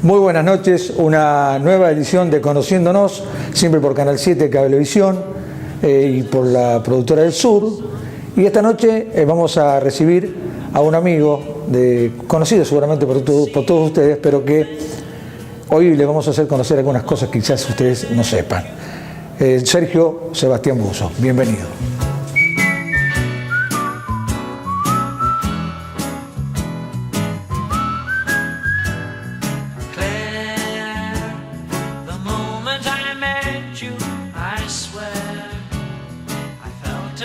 Muy buenas noches, una nueva edición de Conociéndonos, siempre por Canal 7 Cablevisión y por la productora del Sur. Y esta noche vamos a recibir a un amigo, conocido seguramente por todos ustedes, pero que hoy le vamos a hacer conocer algunas cosas que quizás ustedes no sepan. Sergio Sebastián Buso, bienvenido.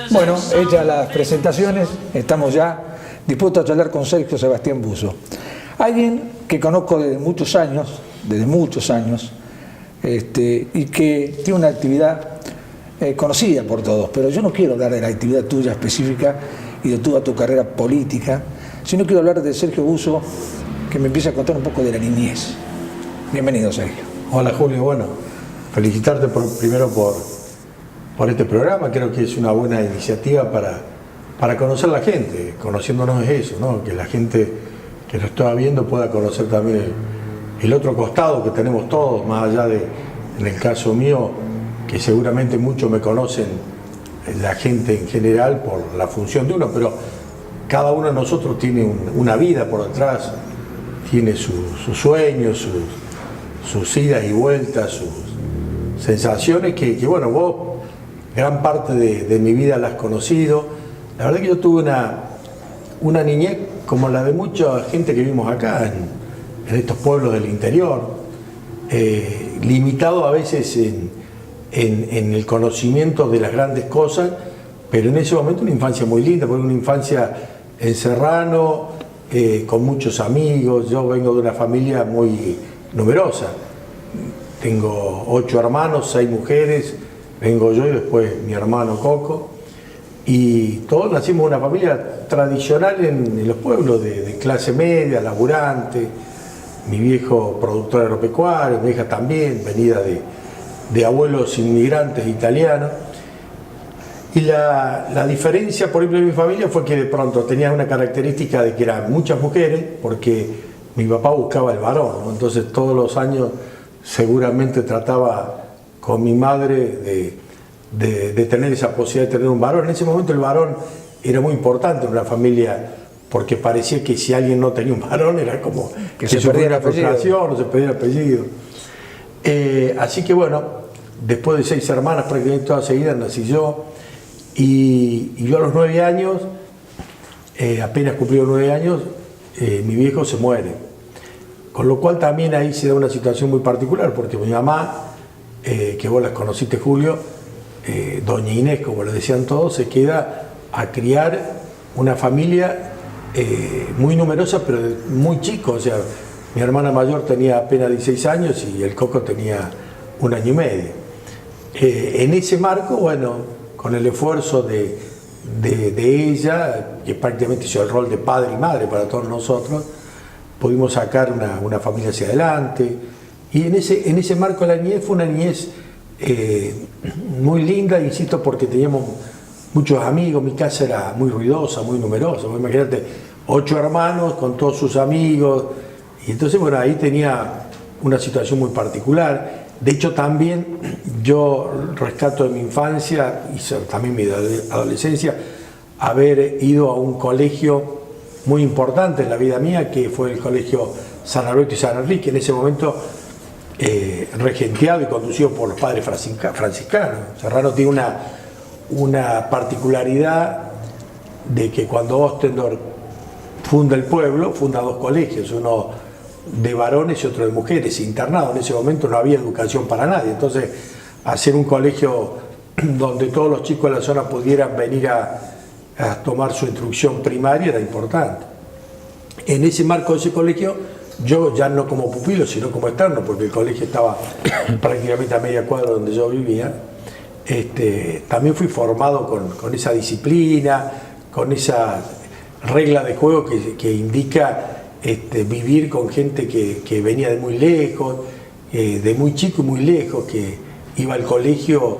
Bueno, hechas las presentaciones, estamos ya dispuestos a charlar con Sergio Sebastián Buso. Alguien que conozco desde muchos años, y que tiene una actividad conocida por todos, pero yo no quiero hablar de la actividad tuya específica y de toda tu carrera política, sino quiero hablar de Sergio Buso, que me empiece a contar un poco de la niñez. Bienvenido, Sergio. Hola, Julio. Bueno, felicitarte primero por este programa. Creo que es una buena iniciativa para conocer a la gente. Conociéndonos es eso, ¿no? Que la gente que nos está viendo pueda conocer también el otro costado que tenemos todos, más allá de, en el caso mío, que seguramente muchos me conocen, la gente en general, por la función de uno, pero cada uno de nosotros tiene una vida por detrás, tiene sus sueños, sus idas y vueltas, sus sensaciones que bueno, vos gran parte de mi vida la has conocido. La verdad que yo tuve una niñez como la de mucha gente que vivimos acá, en estos pueblos del interior, limitado a veces en el conocimiento de las grandes cosas, pero en ese momento una infancia muy linda, porque una infancia en Serrano, con muchos amigos. Yo vengo de una familia muy numerosa, tengo 8 hermanos, 6 mujeres, vengo yo y después mi hermano Coco, y todos nacimos en una familia tradicional en los pueblos de clase media, laburante. Mi viejo productor agropecuario, mi hija también, venida de abuelos inmigrantes italianos. Y la diferencia, por ejemplo, de mi familia fue que de pronto tenía una característica de que eran muchas mujeres, porque mi papá buscaba el varón, ¿no? Entonces todos los años seguramente trataba con mi madre de tener esa posibilidad de tener un varón. En ese momento el varón era muy importante en una familia, porque parecía que si alguien no tenía un varón era como que se perdía la frustración o se perdía el apellido. Así que bueno, después de 6 hermanas prácticamente todas seguidas nací yo, y yo a los 9 años, apenas cumplido 9 años, mi viejo se muere. Con lo cual también ahí se da una situación muy particular, porque mi mamá, que vos las conociste, Julio, doña Inés, como le decían todos, se queda a criar una familia muy numerosa, pero muy chico. O sea, mi hermana mayor tenía apenas 16 años y el Coco tenía 1 año y medio. En ese marco, bueno, con el esfuerzo de ella, que prácticamente hizo el rol de padre y madre para todos nosotros, pudimos sacar una familia hacia adelante. Y en ese marco de la niñez fue una niñez muy linda, insisto, porque teníamos muchos amigos. Mi casa era muy ruidosa, muy numerosa. Imagínate, 8 hermanos con todos sus amigos. Y entonces, bueno, ahí tenía una situación muy particular. De hecho, también yo rescato de mi infancia y también mi adolescencia haber ido a un colegio muy importante en la vida mía, que fue el colegio San Alberto y San Enrique, en ese momento regenteado y conducido por los padres franciscanos. Serrano tiene una particularidad de que cuando Ostendorf funda el pueblo, funda 2 colegios, uno de varones y otro de mujeres, internado. En ese momento no había educación para nadie, entonces hacer un colegio donde todos los chicos de la zona pudieran venir a tomar su instrucción primaria era importante. En ese marco de ese colegio, yo ya no como pupilo, sino como externo, porque el colegio estaba prácticamente a media cuadra donde yo vivía, también fui formado con esa disciplina, con esa regla de juego que indica vivir con gente que venía de muy lejos, de muy chico y muy lejos, que iba al colegio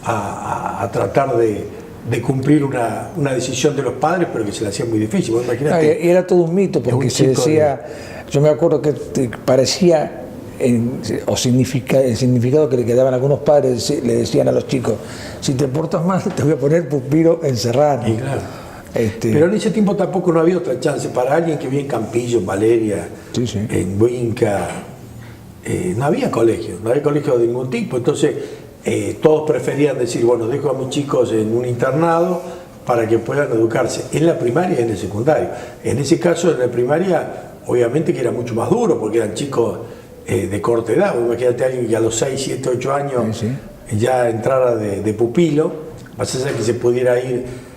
a tratar de cumplir una decisión de los padres, pero que se le hacía muy difícil. Era todo un mito, porque se decía, yo me acuerdo que parecía el significado que le quedaban algunos padres, le decían a los chicos, si te portas mal te voy a poner pupilo en Serrano. Y claro. Pero en ese tiempo tampoco no había otra chance para alguien que vivía en Campillo, en Valeria, en Huinca. No había colegio de ningún tipo. Entonces todos preferían decir, bueno, dejo a mis chicos en un internado para que puedan educarse en la primaria y en el secundario. En ese caso, en la primaria, obviamente que era mucho más duro, porque eran chicos de corta edad. Imagínate a alguien que a los 6, 7, 8 años ya entrara de pupilo, más allá de que se pudiera ir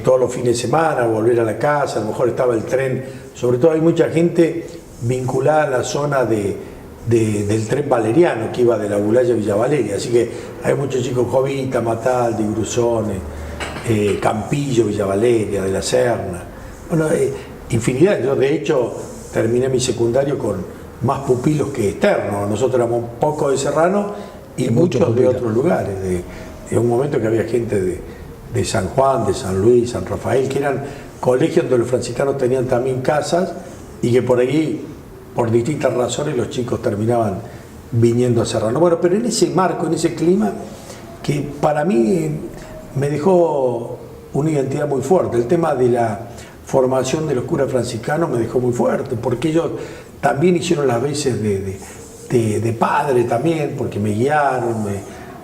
todos los fines de semana, volver a la casa, a lo mejor estaba el tren. Sobre todo hay mucha gente vinculada a la zona del tren valeriano, que iba de la Bulaya a Villa Valeria, así que hay muchos chicos, Jovita, Mataldi, Grusone, Campillo, Villa Valeria, de la Serna, bueno, infinidad. Yo de hecho terminé mi secundario con más pupilos que externos. Nosotros éramos pocos de Serrano y muchos de otros lugares, de un momento que había gente de San Juan, de San Luis, San Rafael, que eran colegios donde los franciscanos tenían también casas y que por ahí, por distintas razones, los chicos terminaban viniendo a Serrano. Bueno, pero en ese marco, en ese clima, que para mí me dejó una identidad muy fuerte. El tema de la formación de los curas franciscanos me dejó muy fuerte, porque ellos también hicieron las veces de padre también, porque me guiaron,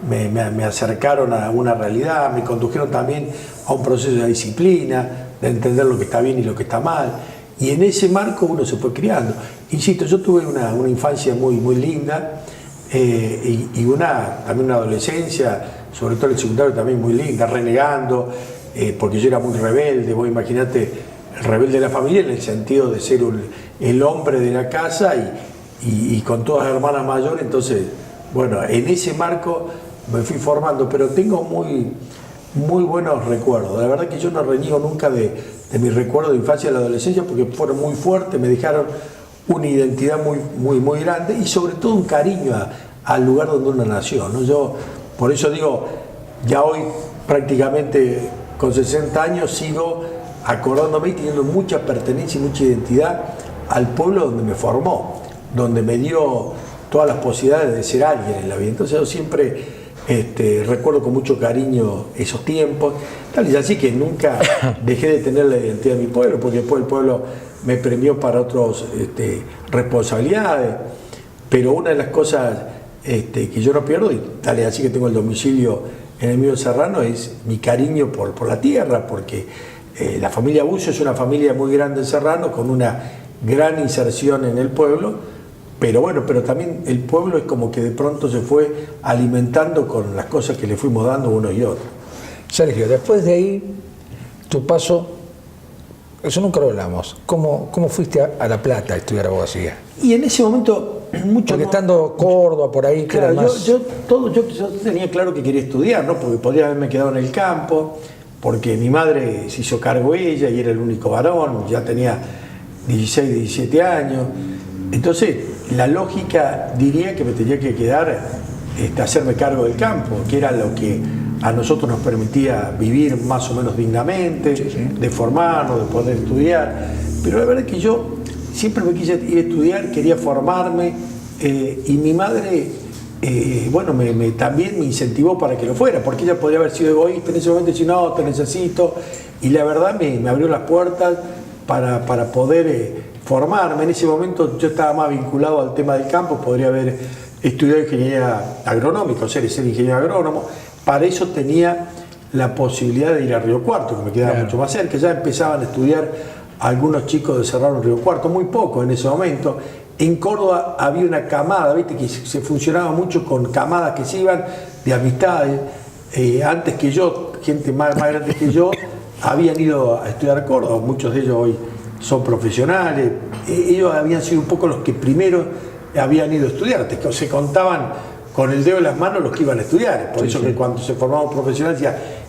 me acercaron a una realidad, me condujeron también a un proceso de disciplina, de entender lo que está bien y lo que está mal. Y en ese marco uno se fue criando. Insisto, yo tuve una infancia muy linda y también una adolescencia, sobre todo el secundario también muy linda, renegando, porque yo era muy rebelde. Vos imaginate, el rebelde de la familia en el sentido de ser el hombre de la casa y con todas las hermanas mayores. Entonces, bueno, en ese marco me fui formando, pero tengo muy buenos recuerdos. La verdad que yo no reniego nunca de mis recuerdos de infancia y de la adolescencia, porque fueron muy fuertes, me dejaron una identidad muy grande y sobre todo un cariño al lugar donde uno nació, ¿no? Yo, por eso digo, ya hoy prácticamente con 60 años sigo acordándome y teniendo mucha pertenencia y mucha identidad al pueblo donde me formó, donde me dio todas las posibilidades de ser alguien en la vida. Entonces yo siempre recuerdo con mucho cariño esos tiempos, tal y así que nunca dejé de tener la identidad de mi pueblo, porque después el pueblo me premió para otras responsabilidades, pero una de las cosas que yo no pierdo, y tal y así que tengo el domicilio en el mío Serrano, es mi cariño por la tierra, porque la familia Bucio es una familia muy grande en Serrano, con una gran inserción en el pueblo. Pero bueno, pero también el pueblo es como que de pronto se fue alimentando con las cosas que le fuimos dando uno y otro. Sergio, después de ahí, tu paso, eso nunca lo hablamos, ¿cómo fuiste a La Plata a estudiar abogacía? Y en ese momento, porque estando Córdoba, por ahí, claro, más... yo tenía claro que quería estudiar, ¿no? Porque podría haberme quedado en el campo, porque mi madre se hizo cargo ella y era el único varón, ya tenía 16, 17 años. Entonces, la lógica diría que me tenía que quedar, hacerme cargo del campo, que era lo que a nosotros nos permitía vivir más o menos dignamente, de formarnos, de poder estudiar. Pero la verdad es que yo siempre me quise ir a estudiar, quería formarme, y mi madre, también me incentivó para que lo fuera, porque ella podría haber sido egoísta en ese momento y decir, no, te necesito, y la verdad me abrió las puertas para poder formarme. En ese momento yo estaba más vinculado al tema del campo, podría haber estudiado ingeniería agronómica, o sea, ser ingeniero agrónomo. Para eso tenía la posibilidad de ir a Río Cuarto, que me quedaba mucho más cerca. Ya empezaban a estudiar algunos chicos de Serrano en Río Cuarto, muy poco en ese momento. En Córdoba había una camada, ¿viste? Que se funcionaba mucho con camadas que se iban de amistades. Antes que yo, gente más grande que yo, habían ido a estudiar a Córdoba, muchos de ellos hoy son profesionales. Ellos habían sido un poco los que primero habían ido a estudiar, se contaban con el dedo en las manos los que iban a estudiar. Por eso que cuando se formaban profesionales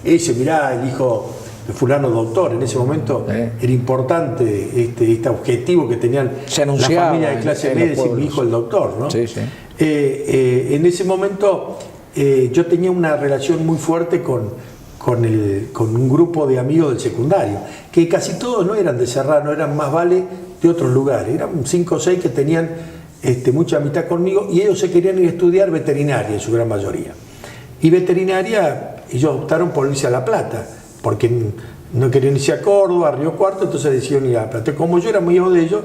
decía, mirá, el hijo de fulano doctor. En ese momento era importante este objetivo que tenían la familia de clase media, decir, mi hijo el doctor, ¿no? En ese momento yo tenía una relación muy fuerte con un grupo de amigos del secundario, que casi todos no eran de Serrano, eran más vale de otros lugares. Eran 5 o 6 que tenían mucha amistad conmigo, y ellos se querían ir a estudiar veterinaria en su gran mayoría. Y veterinaria, ellos optaron por irse a La Plata, porque no querían irse a Córdoba, a Río Cuarto, entonces decidieron ir a La Plata. Como yo era muy hijo de ellos,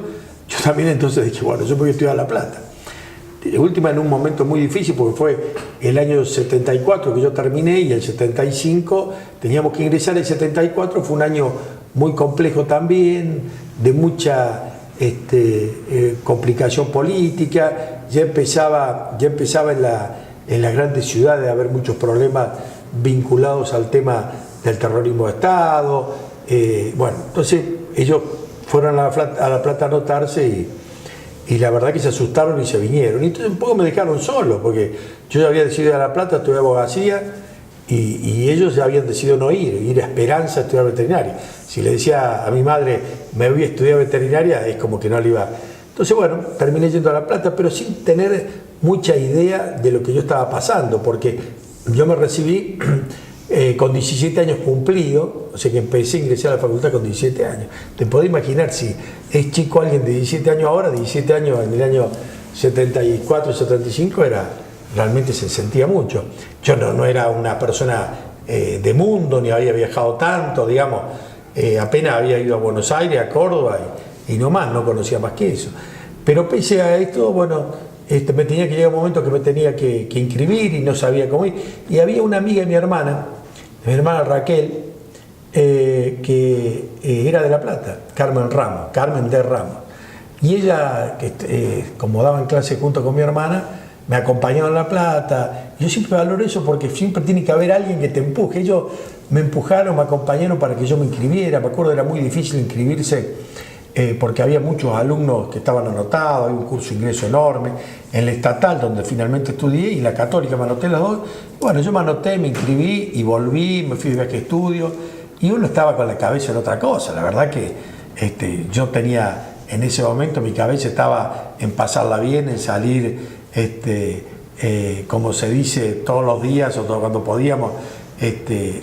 yo también entonces dije, bueno, yo voy a estudiar a La Plata. De última, en un momento muy difícil, porque fue el año 74 que yo terminé, y el 75 teníamos que ingresar. El 74 fue un año muy complejo también, de mucha complicación política. Ya empezaba en las grandes ciudades a haber muchos problemas vinculados al tema del terrorismo de Estado. Bueno, entonces ellos fueron a La Plata a anotarse, y la verdad que se asustaron y se vinieron. Y entonces un poco me dejaron solo, porque yo ya había decidido ir a La Plata, estudiar abogacía, y ellos ya habían decidido no ir a Esperanza a estudiar veterinaria. Si le decía a mi madre, me voy a estudiar veterinaria, es como que no le iba. Entonces, bueno, terminé yendo a La Plata, pero sin tener mucha idea de lo que yo estaba pasando, porque yo me recibí con 17 años cumplidos, o sea que empecé a ingresar a la facultad con 17 años. Te podés imaginar, si es chico alguien de 17 años ahora, 17 años en el año 74, 75, realmente se sentía mucho. Yo no era una persona de mundo, ni había viajado tanto, digamos, apenas había ido a Buenos Aires, a Córdoba, y no más, no conocía más que eso. Pero pese a esto, bueno, me tenía que llegar un momento que me tenía que inscribir, y no sabía cómo ir. Y había una amiga de mi hermana Raquel, que era de La Plata, Carmen de Ramos. Y ella, como daban clase junto con mi hermana, me acompañaba en La Plata. Yo siempre valoro eso, porque siempre tiene que haber alguien que te empuje. Ellos me empujaron, me acompañaron para que yo me inscribiera. Me acuerdo, era muy difícil inscribirse, porque había muchos alumnos que estaban anotados, había un curso de ingreso enorme. En la estatal, donde finalmente estudié, y la católica, me anoté las dos. Bueno, yo me anoté, me inscribí y volví, me fui de viaje a estudio, y uno estaba con la cabeza en otra cosa. La verdad que yo tenía, en ese momento, mi cabeza estaba en pasarla bien, en salir, como se dice, todos los días, o cuando podíamos,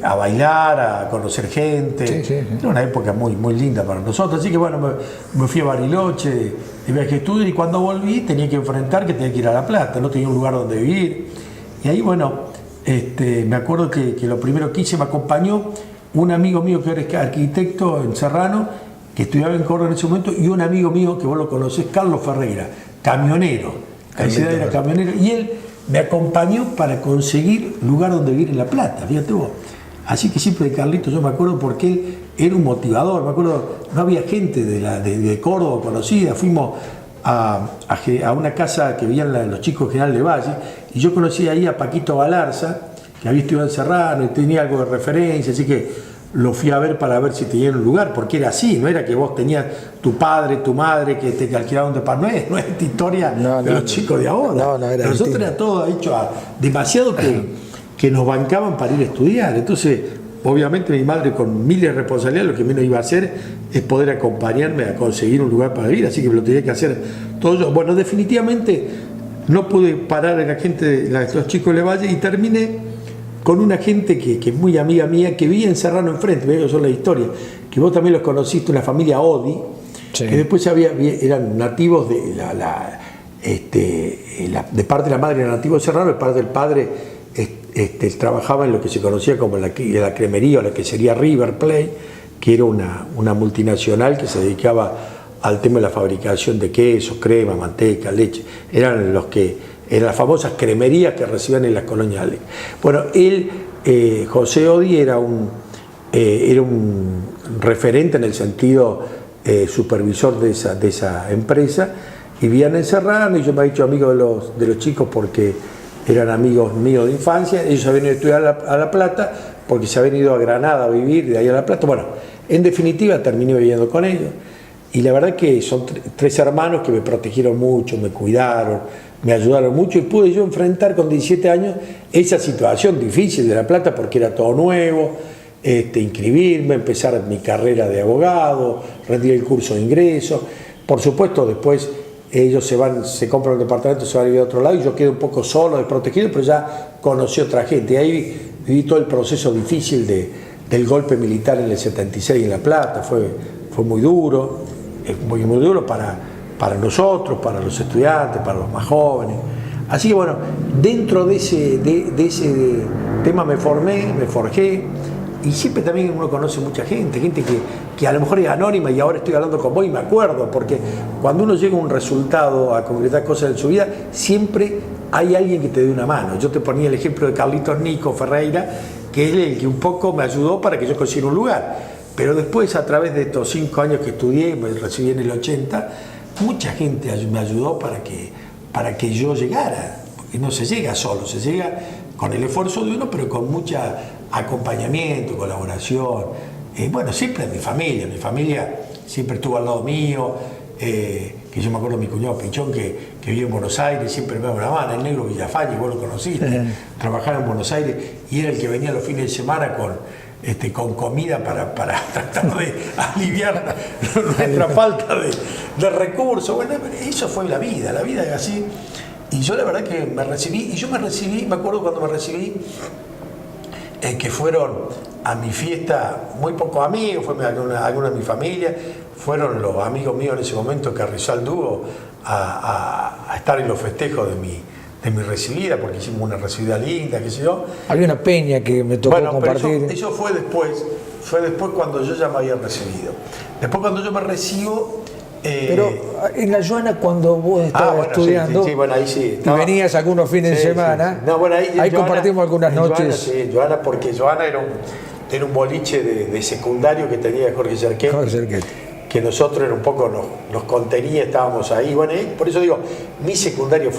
a bailar, a conocer gente. Sí, sí, sí. Era una época muy, muy linda para nosotros. Así que bueno, me fui a Bariloche de viaje a estudio, y cuando volví tenía que enfrentar que tenía que ir a La Plata, no tenía un lugar donde vivir. Y ahí, bueno, me acuerdo que lo primero que hice, me acompañó un amigo mío que era arquitecto en Serrano, que estudiaba en Córdoba en ese momento, y un amigo mío que vos lo conocés, Carlos Ferreira, camionero. Caicedo era camionero, y él me acompañó para conseguir lugar donde vivir en La Plata, fíjate vos. Así que siempre de Carlito yo me acuerdo, porque él era un motivador. Me acuerdo, no había gente de Córdoba conocida. Fuimos a una casa que vivían los chicos de General de Valle, y yo conocí ahí a Paquito Galarza, que había estudiado en Serrano y tenía algo de referencia, así que lo fui a ver para ver si tenía un lugar, porque era así, no era que vos tenías tu padre, tu madre, que te alquilaban un departamento. No es esta historia de los chicos de ahora. No, era nosotros era todo hecho demasiado que nos bancaban para ir a estudiar. Entonces, obviamente, mi madre, con miles de responsabilidades, lo que menos iba a hacer es poder acompañarme a conseguir un lugar para vivir, así que lo tenía que hacer todo yo. Bueno, definitivamente no pude parar en la gente de los chicos de Valle, y terminé con una gente que es muy amiga mía, que vivía en Serrano enfrente. Veo yo la historia, que vos también los conociste, una familia Odi, sí, que después eran nativos de de parte de la madre, era nativo de Serrano, de parte del padre trabajaba en lo que se conocía como la cremería, o la que sería River Plate, que era una multinacional que se dedicaba al tema de la fabricación de quesos, crema, manteca, leche. Eran las famosas cremerías que recibían en las coloniales. Bueno, él, José Odi, era un referente en el sentido supervisor de esa empresa, y vivían en Serrano, y yo me he dicho amigo de los chicos porque eran amigos míos de infancia. Ellos habían ido a estudiar a La Plata porque se habían ido a Granada a vivir, de ahí a La Plata. Bueno, en definitiva terminé viviendo con ellos, y la verdad que son tres hermanos que me protegieron mucho, me cuidaron, me ayudaron mucho, y pude yo enfrentar con 17 años esa situación difícil de La Plata, porque era todo nuevo, inscribirme, empezar mi carrera de abogado, rendir el curso de ingreso. Por supuesto, después ellos se compran un departamento, se van a vivir a otro lado, y yo quedo un poco solo, desprotegido, pero ya conocí a otra gente. Y ahí viví todo el proceso difícil del golpe militar en el 76 en La Plata. Fue muy duro, muy duro para para nosotros, para los estudiantes, para los más jóvenes. Así que bueno, dentro de ese tema me formé, me forjé, y siempre también uno conoce mucha gente que a lo mejor es anónima, y ahora estoy hablando con vos y me acuerdo, porque cuando uno llega a un resultado, a concretar cosas en su vida, siempre hay alguien que te dé una mano. Yo te ponía el ejemplo de Carlitos Nico Ferreira, que es el que un poco me ayudó para que yo consiguiera un lugar. Pero después, a través de estos 5 años que estudié, me recibí en el 80, mucha gente me ayudó para que yo llegara. Porque no se llega solo, se llega con el esfuerzo de uno, pero con mucho acompañamiento, colaboración. Bueno, siempre mi familia siempre estuvo al lado mío, que yo me acuerdo de mi cuñado Pichón, que vivía en Buenos Aires, siempre me daba una mano, el negro Villafañe, vos lo conociste, trabajaba en Buenos Aires, y era el que venía los fines de semana con comida para tratar de aliviar nuestra falta de recursos. Bueno, eso fue la vida es así. Y yo la verdad que me recibí, me acuerdo cuando me recibí, que fueron a mi fiesta muy pocos amigos, fue alguna de mi familia, fueron los amigos míos en ese momento que arrizó el dúo a estar en los festejos de mi recibida, porque hicimos una recibida linda, qué sé yo. Había una peña que me tocó compartir. Pero eso fue después cuando yo ya me había recibido. Después cuando yo me recibo... Pero en la Joana, cuando vos estabas estudiando, sí, bueno, ahí sí, y venías algunos fines de semana, No, bueno, ahí Joana, compartimos algunas noches. Joana, porque Joana era un boliche de secundario que tenía Jorge Cerquetti, que nosotros era un poco nos contenía, estábamos ahí. Bueno, por eso digo, mi secundario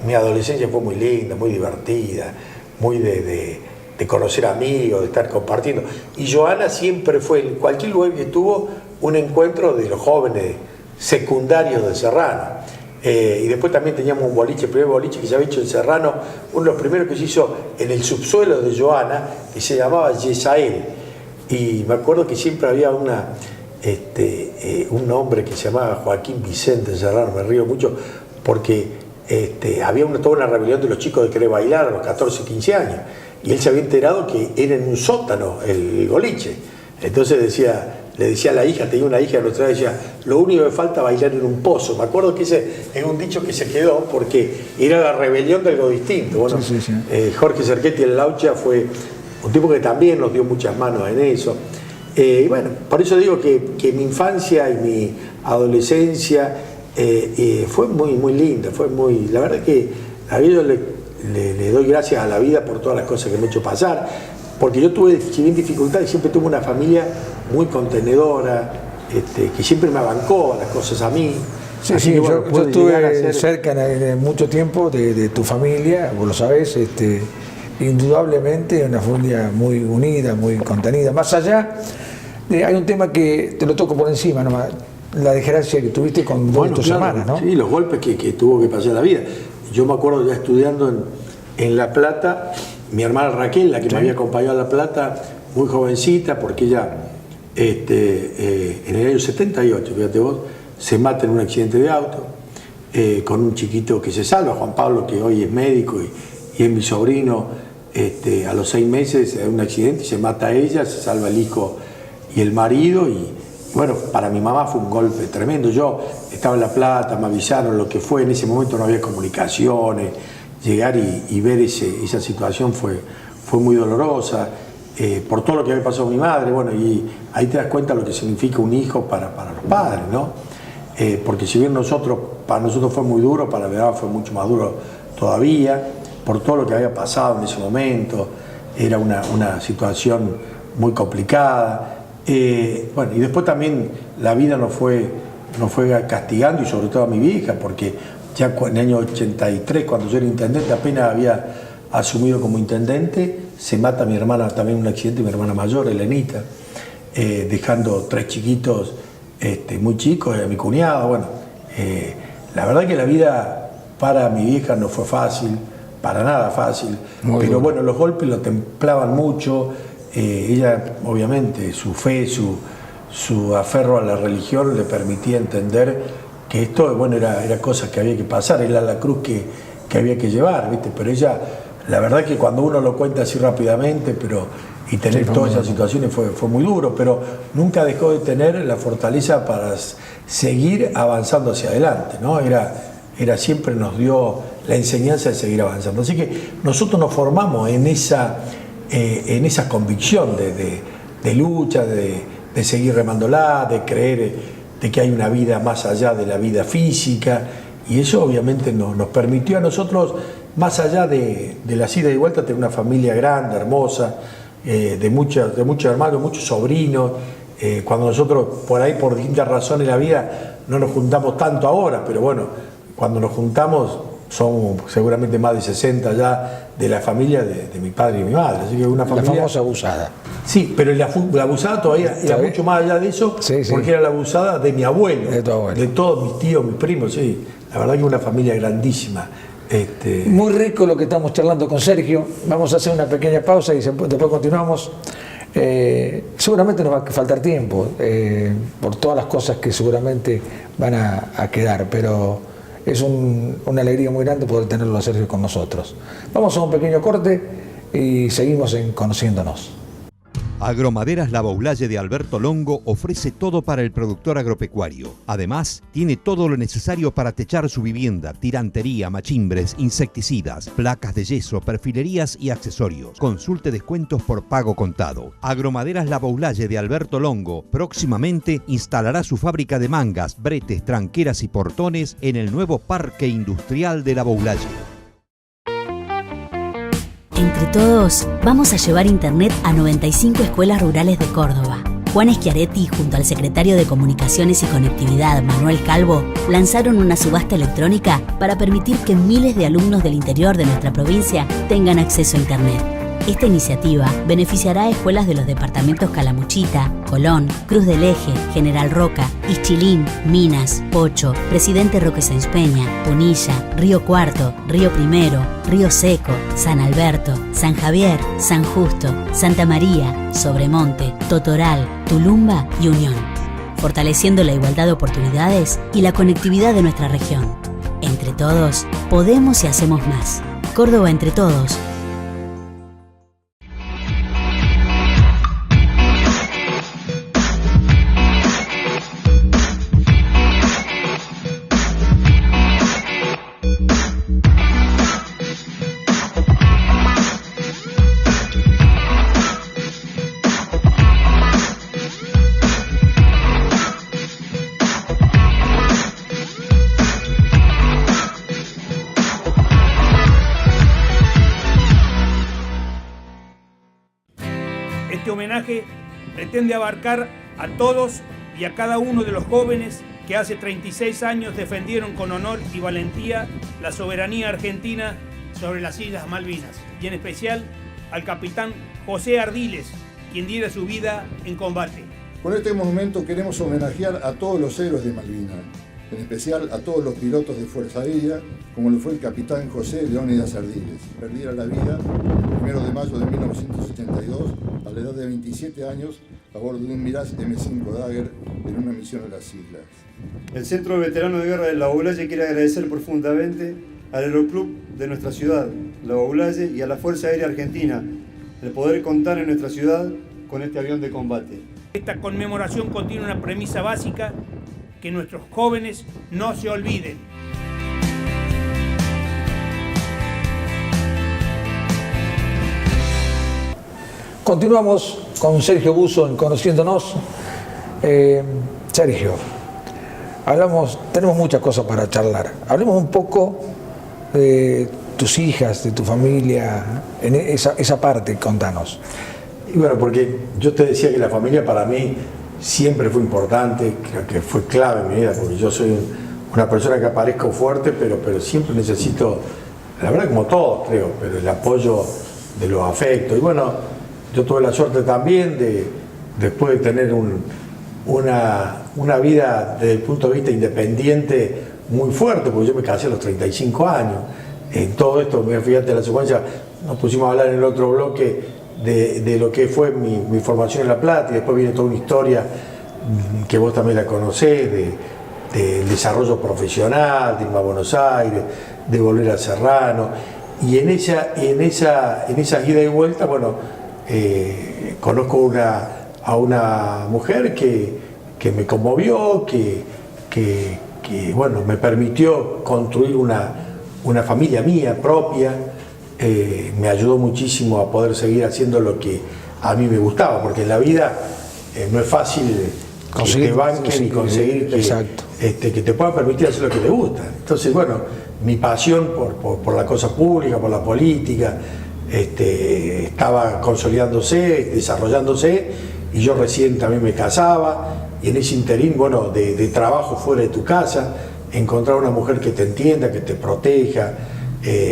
mi adolescencia fue muy linda, muy divertida, muy de conocer amigos, de estar compartiendo. Y Joana siempre fue, en cualquier lugar que estuvo, un encuentro de los jóvenes secundarios de Serrano. Y después también teníamos un boliche, el primer boliche que se había hecho en Serrano, uno de los primeros que se hizo en el subsuelo de Joana, que se llamaba Yesael. Y me acuerdo que siempre había un hombre que se llamaba Joaquín Vicente Serrano, me río mucho, porque había toda una rebelión de los chicos de querer bailar a los 14, 15 años. Y él se había enterado que era en un sótano el boliche. Entonces le decía a la hija, tenía una hija que nos traía, decía, lo único que falta es bailar en un pozo. Me acuerdo que ese es un dicho que se quedó porque era la rebelión de algo distinto. Bueno, sí. Jorge Cerquetti, el Laucha, fue un tipo que también nos dio muchas manos en eso. Y bueno, por eso digo que mi infancia y mi adolescencia fue muy, muy linda, la verdad que a mí yo le doy gracias a la vida por todas las cosas que me ha hecho pasar, porque yo tuve, si bien dificultades, siempre tuve una familia muy contenedora, que siempre me abancó las cosas a mí. Sí, sí, bueno, yo estuve cerca en mucho tiempo de tu familia, vos lo sabés, indudablemente una familia muy unida, muy contenida. Más allá, hay un tema que te lo toco por encima nomás, la desgracia que tuviste con dos de tus hermanas, ¿no? Sí, los golpes que tuvo que pasar la vida. Yo me acuerdo ya estudiando en La Plata, mi hermana Raquel, la que me había acompañado a La Plata, muy jovencita, porque ella en el año 78, fíjate vos, se mata en un accidente de auto, con un chiquito que se salva, Juan Pablo, que hoy es médico y es mi sobrino. A los 6 meses de un accidente, se mata a ella, se salva el hijo y el marido, y bueno, para mi mamá fue un golpe tremendo. Yo estaba en La Plata, me avisaron lo que fue, en ese momento no había comunicaciones, llegar y ver esa situación fue muy dolorosa, por todo lo que había pasado con mi madre. Bueno, y ahí te das cuenta lo que significa un hijo para los padres, ¿no? Porque si bien para nosotros fue muy duro, para la verdad fue mucho más duro todavía, por todo lo que había pasado en ese momento. Era una situación muy complicada. Bueno, y después también la vida nos fue castigando, y sobre todo a mi vieja, porque ya en el año 83, cuando yo era intendente, apenas había asumido como intendente, se mata mi hermana también en un accidente, mi hermana mayor, Elenita, dejando 3 chiquitos muy chicos, mi cuñado. Bueno, la verdad que la vida para mi vieja no fue fácil, para nada fácil, pero bueno, los golpes lo templaban mucho. Ella, obviamente, su fe, su aferro a la religión le permitía entender que esto, bueno, era cosas que había que pasar, era la cruz que había que llevar, ¿viste? Pero ella la verdad que cuando uno lo cuenta así rápidamente, y tener todas esas situaciones fue muy duro, pero nunca dejó de tener la fortaleza para seguir avanzando hacia adelante, ¿no? Era siempre nos dio la enseñanza de seguir avanzando. Así que nosotros nos formamos en esa convicción de lucha, de seguir remándola, de creer de que hay una vida más allá de la vida física, y eso obviamente nos permitió a nosotros, más allá de las idas y vueltas, tener una familia grande, hermosa, de muchos hermanos, muchos sobrinos. Cuando nosotros, por ahí, por distintas razones de la vida, no nos juntamos tanto ahora, pero bueno, cuando nos juntamos son seguramente más de 60 ya de la familia de mi padre y mi madre. Así que una familia... La famosa abusada. Sí, pero la abusada todavía era mucho más allá de eso, porque era la abusada de mi abuelo, de todos mis tíos, mis primos, sí. La verdad que una familia grandísima. Muy rico lo que estamos charlando con Sergio. Vamos a hacer una pequeña pausa y después continuamos. Seguramente nos va a faltar tiempo por todas las cosas que seguramente van a quedar, pero es una alegría muy grande poder tenerlo a Sergio con nosotros. Vamos a un pequeño corte y seguimos en Conociéndonos. Agromaderas La Boulaye de Alberto Longo ofrece todo para el productor agropecuario. Además, tiene todo lo necesario para techar su vivienda: tirantería, machimbres, insecticidas, placas de yeso, perfilerías y accesorios. Consulte descuentos por pago contado. Agromaderas La Boulaye de Alberto Longo próximamente instalará su fábrica de mangas, bretes, tranqueras y portones en el nuevo Parque Industrial de La Boulaye. Entre todos, vamos a llevar Internet a 95 escuelas rurales de Córdoba. Juan Schiaretti, junto al secretario de Comunicaciones y Conectividad, Manuel Calvo, lanzaron una subasta electrónica para permitir que miles de alumnos del interior de nuestra provincia tengan acceso a Internet. Esta iniciativa beneficiará a escuelas de los departamentos Calamuchita, Colón, Cruz del Eje, General Roca, Ischilín, Minas, Pocho, Presidente Roque Sáenz Peña, Punilla, Río Cuarto, Río Primero, Río Seco, San Alberto, San Javier, San Justo, Santa María, Sobremonte, Totoral, Tulumba y Unión, fortaleciendo la igualdad de oportunidades y la conectividad de nuestra región. Entre todos, podemos y hacemos más. Córdoba entre todos. Este homenaje pretende abarcar a todos y a cada uno de los jóvenes que hace 36 años defendieron con honor y valentía la soberanía argentina sobre las Islas Malvinas, y en especial al capitán José Ardiles, quien diera su vida en combate. Con este monumento queremos homenajear a todos los héroes de Malvinas, en especial a todos los pilotos de Fuerza Aérea, como lo fue el capitán José Leónidas Ardiles. Perdiera la vida el 1 de mayo de 1982, a la edad de 27 años, a bordo de un Mirage M5 Dagger en una misión a las islas. El Centro de Veteranos de Guerra de La Boulaye quiere agradecer profundamente al Aeroclub de nuestra ciudad, La Boulaye, y a la Fuerza Aérea Argentina el poder contar en nuestra ciudad con este avión de combate. Esta conmemoración contiene una premisa básica: que nuestros jóvenes no se olviden. Continuamos con Sergio Buso en Conociéndonos. Sergio, tenemos muchas cosas para charlar. Hablemos un poco de tus hijas, de tu familia, en esa parte, contanos. Y bueno, porque yo te decía que la familia para mí siempre fue importante, creo que fue clave en mi vida, porque yo soy una persona que aparezco fuerte, pero siempre necesito, la verdad como todos creo, pero el apoyo de los afectos. Y bueno, yo tuve la suerte también después de tener una vida desde el punto de vista independiente muy fuerte, porque yo me casé a los 35 años. En todo esto, fíjate la secuencia, nos pusimos a hablar en el otro bloque de lo que fue mi formación en La Plata, y después viene toda una historia que vos también la conocés, del desarrollo profesional, de irme a Buenos Aires, de volver a Serrano, Y en esa ida y vuelta, bueno, conozco a una mujer que me conmovió, que bueno, me permitió construir una familia mía propia, me ayudó muchísimo a poder seguir haciendo lo que a mí me gustaba, porque en la vida no es fácil conseguir, que te banquen y conseguir que te puedan permitir hacer lo que te gusta. Entonces, bueno, mi pasión por la cosa pública, por la política, estaba consolidándose, desarrollándose, y yo recién también me casaba, y en ese interín, bueno, de trabajo fuera de tu casa, encontrar una mujer que te entienda, que te proteja,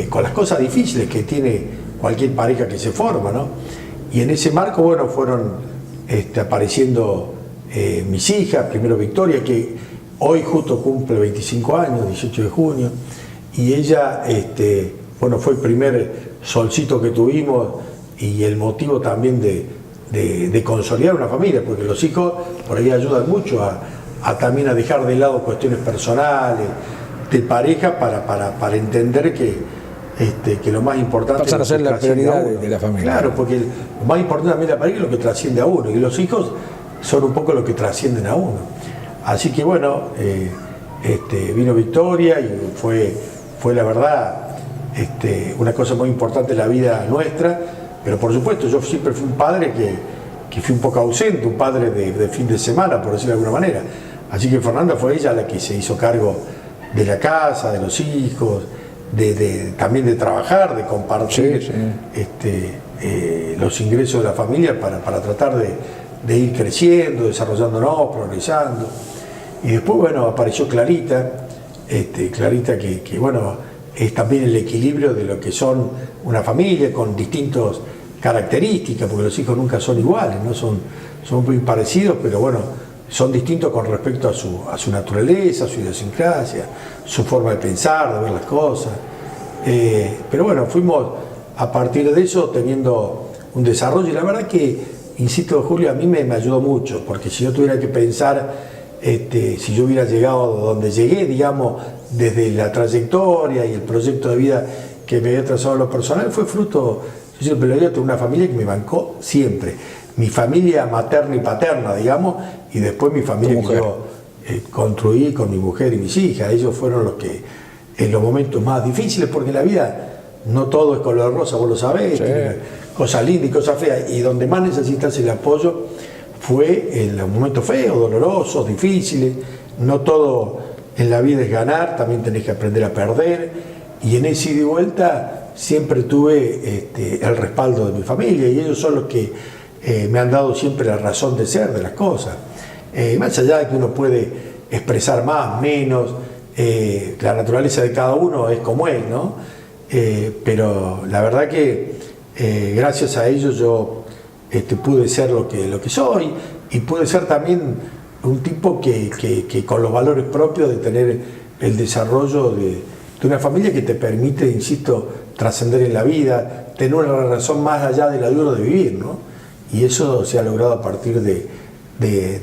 con las cosas difíciles que tiene cualquier pareja que se forma, ¿no? Y en ese marco, bueno, fueron apareciendo mis hijas, primero Victoria, que hoy justo cumple 25 años, 18 de junio, y ella, bueno, fue el primer solcito que tuvimos y el motivo también de consolidar una familia, porque los hijos por ahí ayudan mucho también a dejar de lado cuestiones personales, de pareja, para entender que lo más importante pasan a ser la prioridad de la familia. Claro, porque lo más importante también de la pareja es lo que trasciende a uno, y los hijos son un poco lo que trascienden a uno. Así que bueno, vino Victoria y fue la verdad una cosa muy importante en la vida nuestra, pero por supuesto yo siempre fui un padre que fui un poco ausente, un padre de fin de semana, por decirlo de alguna manera. Así que Fernanda fue ella la que se hizo cargo de la casa, de los hijos, también de trabajar, de compartir los ingresos de la familia para tratar de ir creciendo, desarrollándonos, progresando. Y después, bueno, apareció Clarita, Clarita que bueno, es también el equilibrio de lo que son una familia con distintas características, porque los hijos nunca son iguales, ¿no? Son muy parecidos, pero bueno, son distintos con respecto a su naturaleza, a su idiosincrasia, su forma de pensar, de ver las cosas. Pero bueno, fuimos a partir de eso teniendo un desarrollo, y la verdad que, insisto, Julio, a mí me ayudó mucho, porque si yo tuviera que pensar, si yo hubiera llegado donde llegué, digamos, desde la trayectoria y el proyecto de vida que me había trazado en lo personal, fue fruto, yo siempre lo digo, de una familia que me bancó siempre. Mi familia materna y paterna, digamos, y después mi familia que yo construí con mi mujer y mis hijas. Ellos fueron los que, en los momentos más difíciles, porque en la vida no todo es color rosa, vos lo sabés, tiene cosas lindas y cosas feas, y donde más necesitas el apoyo fue en los momentos feos, dolorosos, difíciles. No todo en la vida es ganar, también tenés que aprender a perder, y en ese ida y vuelta siempre tuve el respaldo de mi familia, y ellos son los que me han dado siempre la razón de ser de las cosas. Más allá de que uno puede expresar más, menos, la naturaleza de cada uno es como es, ¿no? Pero la verdad que gracias a ellos yo pude ser lo que soy, y pude ser también un tipo que con los valores propios de tener el desarrollo de una familia que te permite, insisto, trascender en la vida, tener una razón más allá de la de uno de vivir, ¿no? Y eso se ha logrado a partir de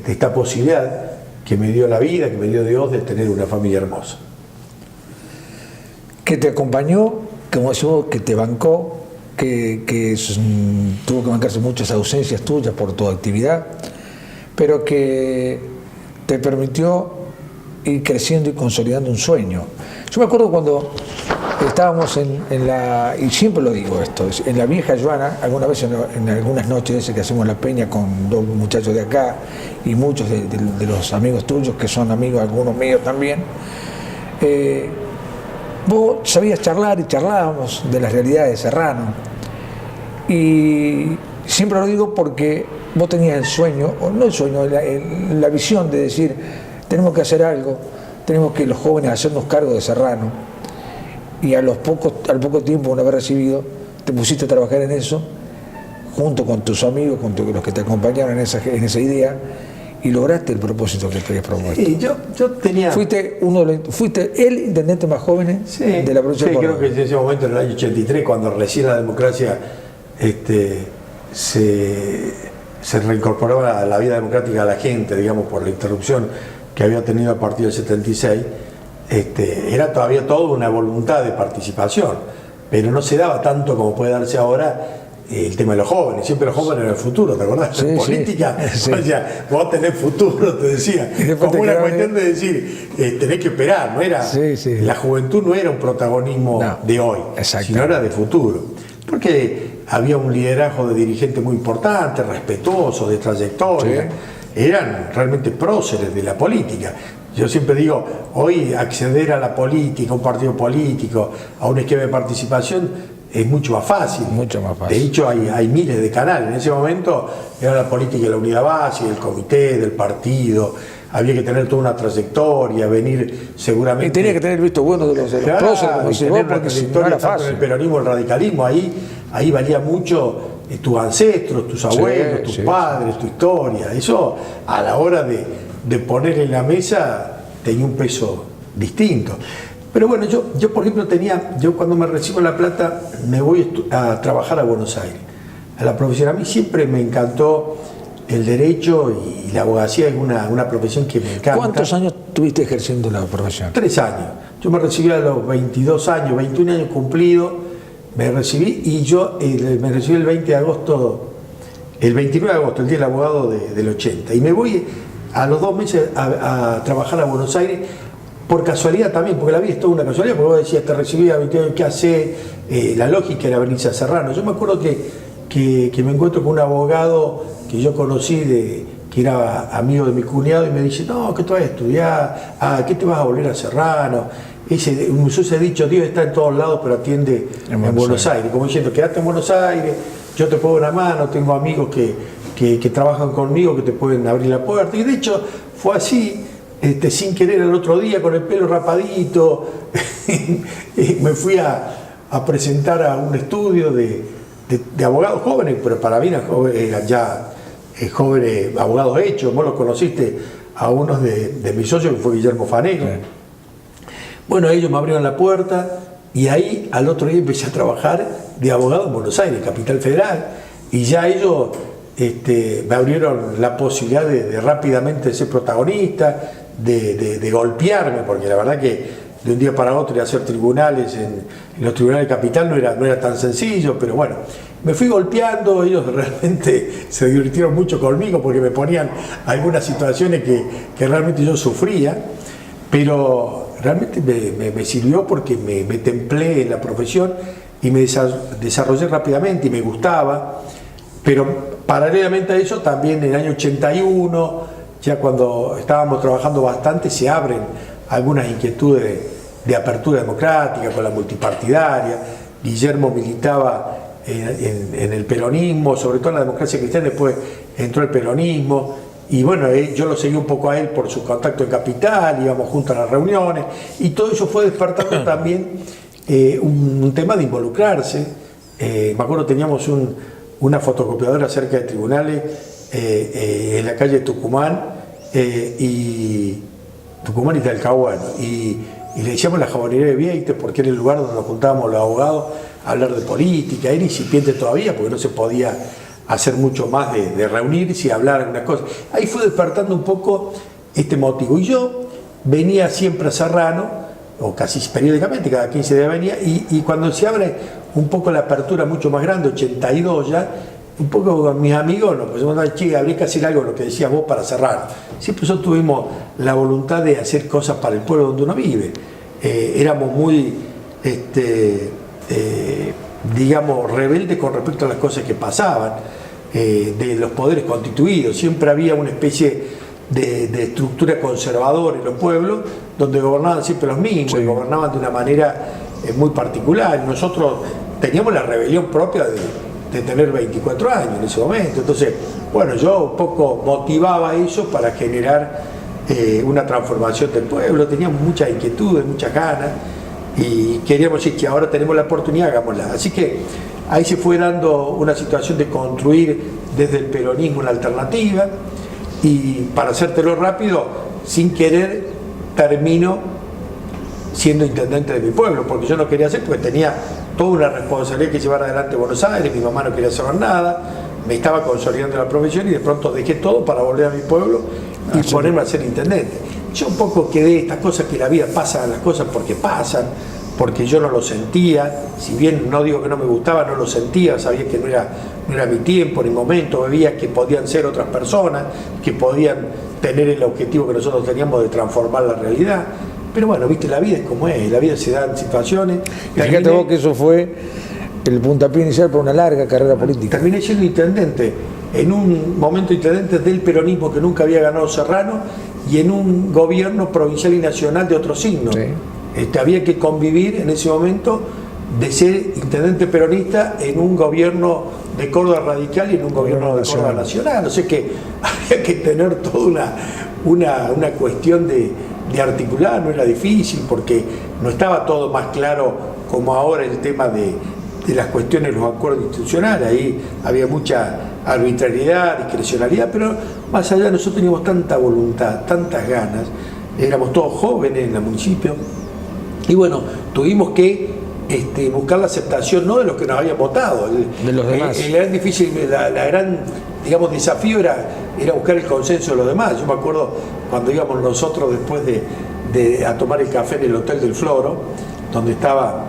esta posibilidad que me dio la vida, que me dio Dios, de tener una familia hermosa. Que te acompañó, como decimos, que te bancó, que tuvo que bancarse muchas ausencias tuyas por tu actividad, pero que te permitió ir creciendo y consolidando un sueño. Yo me acuerdo cuando estábamos y siempre lo digo esto, en la vieja Joana, alguna vez en algunas noches que hacemos la peña con dos muchachos de acá y muchos de los amigos tuyos que son amigos, algunos míos también, vos sabías charlar y charlábamos de las realidades de Serrano, y siempre lo digo porque vos tenías el sueño, o no el sueño, la visión de decir, tenemos que hacer algo, tenemos que los jóvenes hacernos cargo de Serrano, y al poco tiempo, una vez recibido, te pusiste a trabajar en eso, junto con tus amigos, con los que te acompañaron en esa idea, y lograste el propósito que te habías propuesto. Y yo tenía... Fuiste el intendente más joven de la provincia de Córdoba. Creo que en ese momento, en el año 83, cuando recién la democracia se reincorporaba a la vida democrática a la gente, digamos, por la interrupción que había tenido a partir del 76, era todavía toda una voluntad de participación. pero no se daba tanto como puede darse ahora el tema de los jóvenes. Siempre los jóvenes eran el futuro, ¿te acordás? Sí, en política, sí. o sea, vos tenés futuro, te decía, como una cuestión de decir, tenés que esperar, no era, la juventud no era un protagonismo de hoy, sino era de futuro, porque había un liderazgo de dirigentes muy importante, respetuoso, de trayectoria, eran realmente próceres de la política. Yo siempre digo, hoy acceder a la política, a un partido político, a un esquema de participación, es mucho más fácil. Mucho más fácil. De hecho, hay miles de canales. En ese momento era la política de la unidad básica, del comité, del partido. Había que tener toda una trayectoria, venir seguramente. Y tenía que tener visto bueno de los próceres, como decís vos, porque si no era fácil. El peronismo, el radicalismo, ahí valía mucho tus ancestros, tus abuelos, tus padres, tu historia. Eso, a la hora de poner en la mesa, tenía un peso distinto. Pero bueno, yo por ejemplo yo cuando me recibo en La Plata me voy a trabajar a Buenos Aires, a la profesión. A mí siempre me encantó el derecho y la abogacía, es una profesión que me encanta. ¿Cuántos años tuviste ejerciendo la profesión? 3 años. Yo me recibí a los 22 años, 21 años cumplidos, me recibí y me recibí el 20 de agosto, el 29 de agosto, el día del abogado del 80. Y me voy a los 2 meses a trabajar a Buenos Aires. Por casualidad también, porque la vida es toda una casualidad, porque vos decías, te recibí a 21 años, ¿qué hace? La lógica era venirse a Serrano. Yo me acuerdo que me encuentro con un abogado que yo conocí, que era amigo de mi cuñado, y me dice, no, ¿qué te vas a estudiar? ¿Qué te vas a volver a Serrano? Ese dicho, Dios está en todos lados, pero atiende en Buenos Aires. Como diciendo, quédate en Buenos Aires, yo te pongo una mano, tengo amigos que trabajan conmigo, que te pueden abrir la puerta. Y de hecho, fue así. Sin querer, el otro día con el pelo rapadito me fui a presentar a un estudio de abogados jóvenes, pero para mí eran ya jóvenes abogados hechos. Vos los conociste a uno de mis socios, que fue Guillermo Fanero. Bueno, ellos me abrieron la puerta y ahí al otro día empecé a trabajar de abogado en Buenos Aires, Capital Federal, y ya ellos me abrieron la posibilidad de rápidamente ser protagonista, de golpearme, porque la verdad que de un día para otro ir a hacer tribunales en los tribunales de Capital no era tan sencillo, pero bueno, me fui golpeando. Ellos realmente se divirtieron mucho conmigo porque me ponían algunas situaciones que realmente yo sufría, pero realmente me sirvió porque me templé en la profesión y me desarrollé rápidamente y me gustaba. Pero paralelamente a eso, también en el año 81, ya cuando estábamos trabajando bastante, se abren algunas inquietudes de apertura democrática con la multipartidaria. Guillermo militaba en el peronismo, sobre todo en la democracia cristiana, después entró el peronismo, y bueno, yo lo seguí un poco a él por su contacto en Capital, íbamos juntos a las reuniones, y todo eso fue despertando también un tema de involucrarse. Me acuerdo, teníamos una fotocopiadora cerca de tribunales, en la calle Tucumán y Talcahuano, y le decíamos la jabonería de Vieites porque era el lugar donde nos juntábamos los abogados a hablar de política. Era incipiente todavía porque no se podía hacer mucho más de reunirse y hablar algunas cosas. Ahí fue despertando un poco este motivo, y yo venía siempre a Serrano, o casi periódicamente, cada 15 días venía, y cuando se abre un poco la apertura mucho más grande, 82 ya, un poco con mis amigos nos pusimos a decir, che, habría que hacer algo, lo que decías vos, para Serrano. Siempre nosotros tuvimos la voluntad de hacer cosas para el pueblo donde uno vive. Éramos muy, digamos, rebeldes con respecto a las cosas que pasaban, de los poderes constituidos. Siempre había una especie de estructura conservadora en los pueblos, donde gobernaban siempre los mismos, y gobernaban de una manera muy particular. Nosotros teníamos la rebelión propia de tener 24 años en ese momento. Entonces, bueno, yo un poco motivaba eso para generar una transformación del pueblo. Teníamos muchas inquietudes, muchas ganas, y queríamos decir que ahora tenemos la oportunidad, hagámosla. Así que ahí se fue dando una situación de construir desde el peronismo una alternativa, y para hacértelo rápido, sin querer, termino siendo intendente de mi pueblo, porque yo no quería hacer, porque tenía toda una responsabilidad que llevar adelante en Buenos Aires. Mi mamá no quería saber nada, me estaba consolidando la profesión, y de pronto dejé todo para volver a mi pueblo y ponerme a ser intendente. Yo un poco quedé, estas cosas que la vida pasa, las cosas porque pasan, porque yo no lo sentía, si bien no digo que no me gustaba, no lo sentía, sabía que no era mi tiempo ni momento, veía que podían ser otras personas, que podían tener el objetivo que nosotros teníamos de transformar la realidad. Pero bueno, viste, la vida es como es, la vida se da en situaciones. Y fíjate vos que eso fue el puntapié inicial para una larga carrera política. Terminé siendo intendente, en un momento intendente del peronismo que nunca había ganado Serrano y en un gobierno provincial y nacional de otro signo. Sí. Había que convivir en ese momento de ser intendente peronista en un gobierno de Córdoba radical y en un gobierno de Córdoba nacional. O sea que había que tener toda una cuestión de articular, no era difícil porque no estaba todo más claro como ahora el tema de las cuestiones de los acuerdos institucionales. Ahí había mucha arbitrariedad, discrecionalidad, pero más allá nosotros teníamos tanta voluntad, tantas ganas, éramos todos jóvenes en el municipio. Y bueno, tuvimos que buscar la aceptación no de los que nos habían votado, de los demás. El gran difícil, la gran, digamos, desafío era buscar el consenso de los demás. Yo me acuerdo cuando íbamos nosotros después a tomar el café en el Hotel del Floro, donde estaba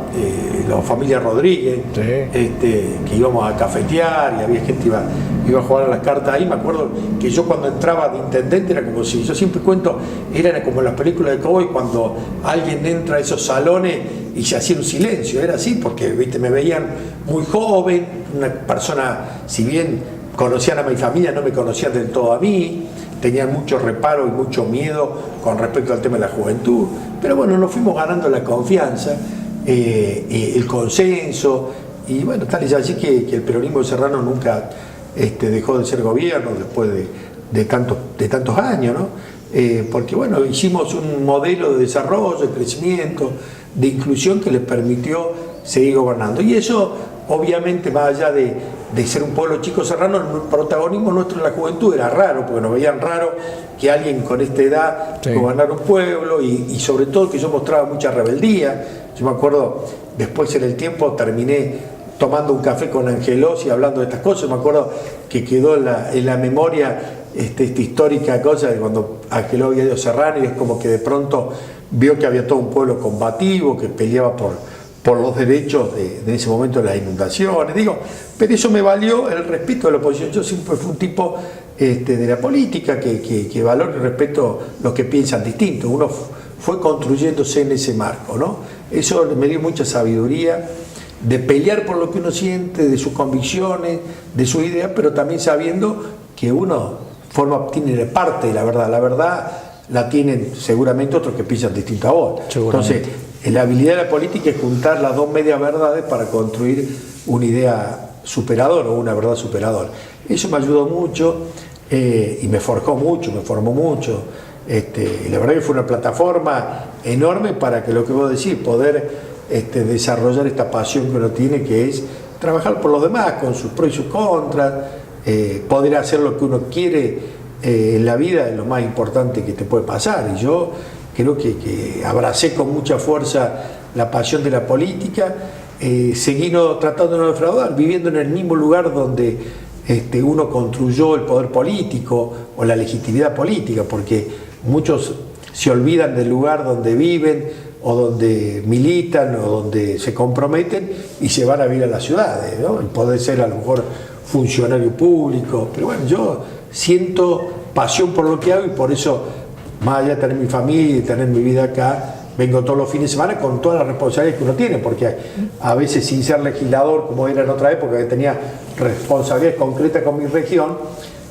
la familia Rodríguez, sí. Que íbamos a cafetear y había gente que iba a jugar a las cartas ahí. Me acuerdo que yo cuando entraba de intendente era como si, yo siempre cuento, era como en las películas de cowboy cuando alguien entra a esos salones y se hacía un silencio, era así porque, viste, me veían muy joven, una persona, si bien conocían a mi familia, no me conocían del todo a mí, tenían mucho reparo y mucho miedo con respecto al tema de la juventud, pero bueno, nos fuimos ganando la confianza, el consenso, y bueno, tal es así que el peronismo de Serrano nunca dejó de ser gobierno después de tantos años, ¿no? Porque bueno, hicimos un modelo de desarrollo, de crecimiento, de inclusión que les permitió seguir gobernando. Y eso, obviamente, más allá de ser un pueblo chico serrano, el protagonismo nuestro en la juventud era raro, porque nos veían raro que alguien con esta edad gobernara un pueblo y sobre todo que yo mostraba mucha rebeldía. Yo me acuerdo, después en el tiempo terminé tomando un café con Angelos y hablando de estas cosas. Me acuerdo que quedó en la memoria esta histórica cosa de cuando Angelos había ido a Serrano y es como que de pronto vio que había todo un pueblo combativo que peleaba por los derechos de ese momento de las inundaciones. Pero eso me valió el respeto de la oposición. Yo siempre fui un tipo de la política que valora y respeto los que piensan distinto. Uno fue construyéndose en ese marco, ¿no? Eso me dio mucha sabiduría de pelear por lo que uno siente, de sus convicciones, de su idea, pero también sabiendo que uno tiene parte de la verdad. La verdad la tienen seguramente otros que piensan distinto a vos. Entonces, la habilidad de la política es juntar las dos medias verdades para construir una idea superadora o una verdad superadora. Eso me ayudó mucho y me forjó mucho, me formó mucho. Y la verdad que fue una plataforma enorme para que lo que vos decís, poder desarrollar esta pasión que uno tiene, que es trabajar por los demás, con sus pros y sus contras, poder hacer lo que uno quiere en la vida es lo más importante que te puede pasar. Y yo creo que abracé con mucha fuerza la pasión de la política, seguí tratando de no defraudar, viviendo en el mismo lugar donde uno construyó el poder político o la legitimidad política, porque muchos se olvidan del lugar donde viven o donde militan o donde se comprometen y se van a vivir a las ciudades, ¿no? Y poder ser a lo mejor funcionario público, pero bueno, yo siento pasión por lo que hago y por eso, más allá de tener mi familia y tener mi vida acá, vengo todos los fines de semana con todas las responsabilidades que uno tiene, porque a veces sin ser legislador, como era en otra época, que tenía responsabilidades concretas con mi región,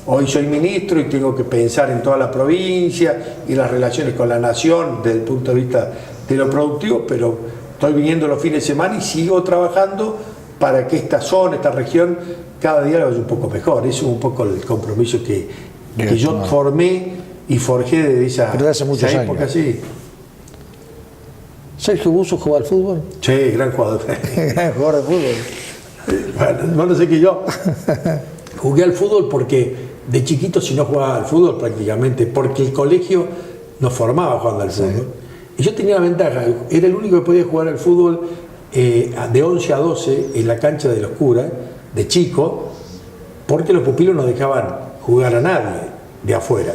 hoy soy ministro y tengo que pensar en toda la provincia y las relaciones con la nación desde el punto de vista de lo productivo, pero estoy viniendo los fines de semana y sigo trabajando para que esta zona, esta región, cada día lo vaya un poco mejor. Eso es un poco el compromiso que yo formé y forjé desde esa muchos época. Años. Sí. ¿Sergio Buso juega al fútbol? Sí, gran jugador. Gran jugador de fútbol. Bueno, sé que yo jugué al fútbol porque de chiquito si no jugaba al fútbol prácticamente, porque el colegio nos formaba jugando al fútbol. Y yo tenía la ventaja, era el único que podía jugar al fútbol de 11 a 12 en la cancha de los curas, de chico, porque los pupilos no dejaban jugar a nadie de afuera.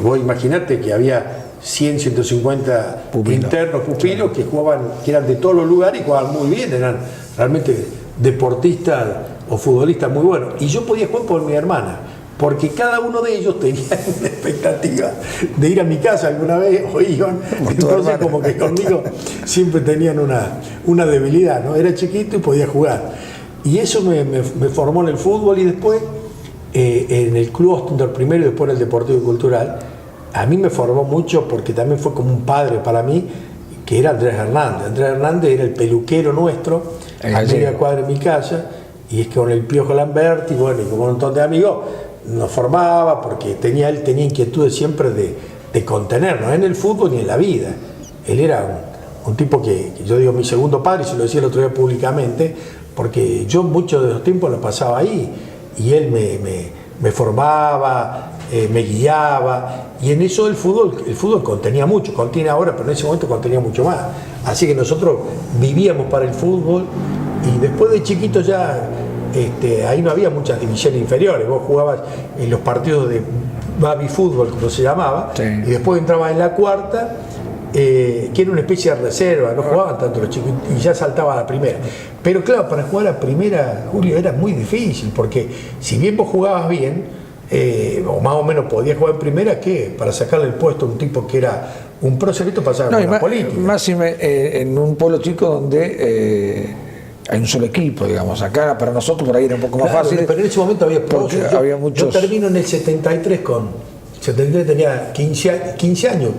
Vos imaginate que había 100, 150 Pupilos. internos pupilos que jugaban, que eran de todos los lugares y jugaban muy bien, eran realmente deportistas o futbolistas muy buenos. Y yo podía jugar por mi hermana, porque cada uno de ellos tenía una expectativa de ir a mi casa alguna vez o iban, entonces como que conmigo siempre tenían una debilidad, ¿no? Era chiquito y podía jugar. Y eso me formó en el fútbol y después en el Club Ostender primero y después en el Deportivo y Cultural. A mí me formó mucho porque también fue como un padre para mí, que era Andrés Hernández. Andrés Hernández era el peluquero nuestro, a media cuadra de mi casa, y es que con el Piojo Lamberti, bueno, y con un montón de amigos, nos formaba porque él tenía inquietudes siempre de contenernos en el fútbol y en la vida. Él era un tipo que yo digo mi segundo padre, y se lo decía el otro día públicamente, porque yo muchos de los tiempos lo pasaba ahí, y él me formaba, me guiaba, y en eso el fútbol contenía mucho, contiene ahora, pero en ese momento contenía mucho más. Así que nosotros vivíamos para el fútbol, y después de chiquito ya, ahí no había muchas divisiones inferiores, vos jugabas en los partidos de baby fútbol, como se llamaba, sí. Y después entrabas en la cuarta, que era una especie de reserva, no jugaban tanto los chicos, y ya saltaba a la primera. Pero claro, para jugar a la primera, Julio, era muy difícil, porque si bien vos jugabas bien, o más o menos podías jugar en primera, ¿qué? Para sacarle el puesto a un tipo que era un proselito, pasaba por la política. Más en un pueblo chico donde hay un solo equipo, digamos. Acá para nosotros por ahí era un poco más fácil. Pero en ese momento había porque había muchos. Yo termino en el 73 tenía 15 años,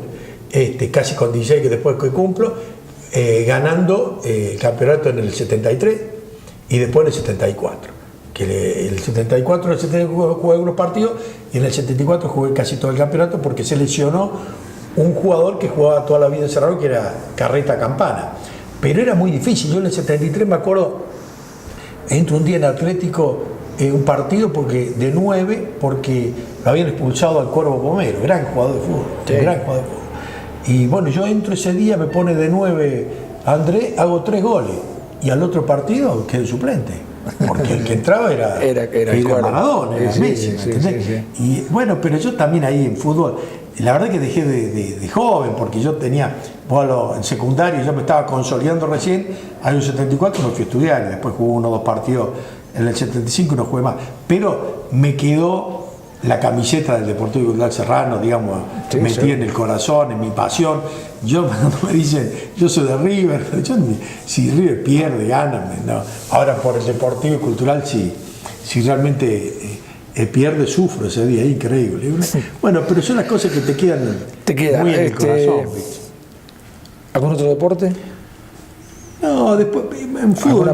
casi con 16 que después que cumplo, ganando el campeonato en el 73 y después en el 74. Que el 74 el 74 jugué algunos partidos y en el 74 jugué casi todo el campeonato porque se lesionó un jugador que jugaba toda la vida en Serrano, que era Carreta Campana. Pero era muy difícil. Yo en el 73 me acuerdo, entro un día en Atlético un partido de 9 porque lo habían expulsado al Cuervo Pomero, gran jugador de fútbol, sí. Gran jugador de fútbol. Y bueno, yo entro ese día, me pone de 9 Andrés, hago 3 goles y al otro partido quedé suplente. Porque el que entraba era Maradona, era Messi, sí. Y bueno, pero yo también ahí en fútbol, la verdad que dejé de joven, porque yo tenía, en secundario, yo me estaba consolidando recién, año 74 no fui a estudiar, y después jugué 1 o 2 partidos en el 75 y no jugué más. Pero me quedó la camiseta del Deportivo y Cultural Serrano, digamos, sí, metida sí. en el corazón, en mi pasión. Yo, cuando me dicen, yo soy de River, si River pierde, gana. No. Ahora por el Deportivo y Cultural, si realmente pierde, sufro ese día, es increíble. Bueno, pero son las cosas que te quedan muy en el corazón. ¿Algún otro deporte? No, después en fútbol,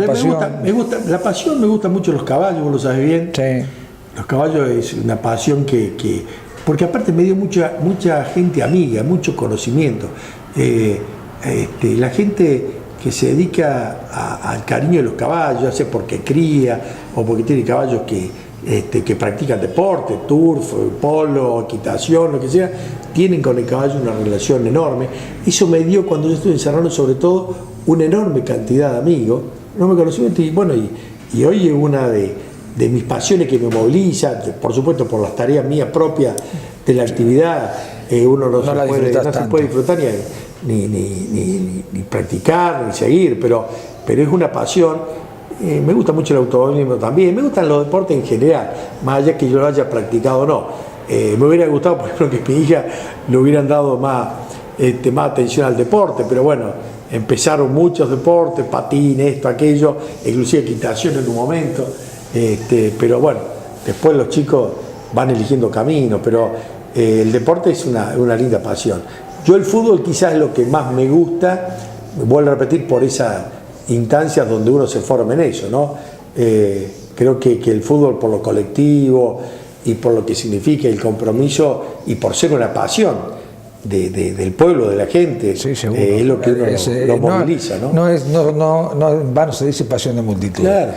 me gusta la pasión, me gustan mucho los caballos, vos lo sabes bien. Sí. Los caballos es una pasión porque aparte me dio mucha gente amiga, mucho conocimiento. La gente que se dedica al cariño de los caballos, ya sea porque cría o porque tiene caballos que practican deporte, turf, polo, equitación, lo que sea, tienen con el caballo una relación enorme. Eso me dio, cuando yo estuve en Serrano, sobre todo, una enorme cantidad de amigos, enorme conocimiento, y bueno, y hoy es una de mis pasiones que me moviliza, por supuesto por las tareas mías propias de la actividad, uno no se puede disfrutar ni practicar, ni seguir, pero es una pasión. Me gusta mucho el automovilismo también, me gustan los deportes en general, más allá que yo lo haya practicado o no. Me hubiera gustado, por ejemplo, que mi hija le hubieran dado más atención al deporte, pero bueno, empezaron muchos deportes, patín, esto, aquello, inclusive equitación en un momento. Pero bueno, después los chicos van eligiendo caminos, pero el deporte es una linda pasión. Yo el fútbol quizás es lo que más me gusta, vuelvo a repetir, por esas instancias donde uno se forma en eso, ¿no? Creo que el fútbol, por lo colectivo y por lo que significa el compromiso y por ser una pasión del pueblo, de la gente, sí, es lo que uno lo moviliza, ¿no? No en vano se dice pasión de multitud. Claro.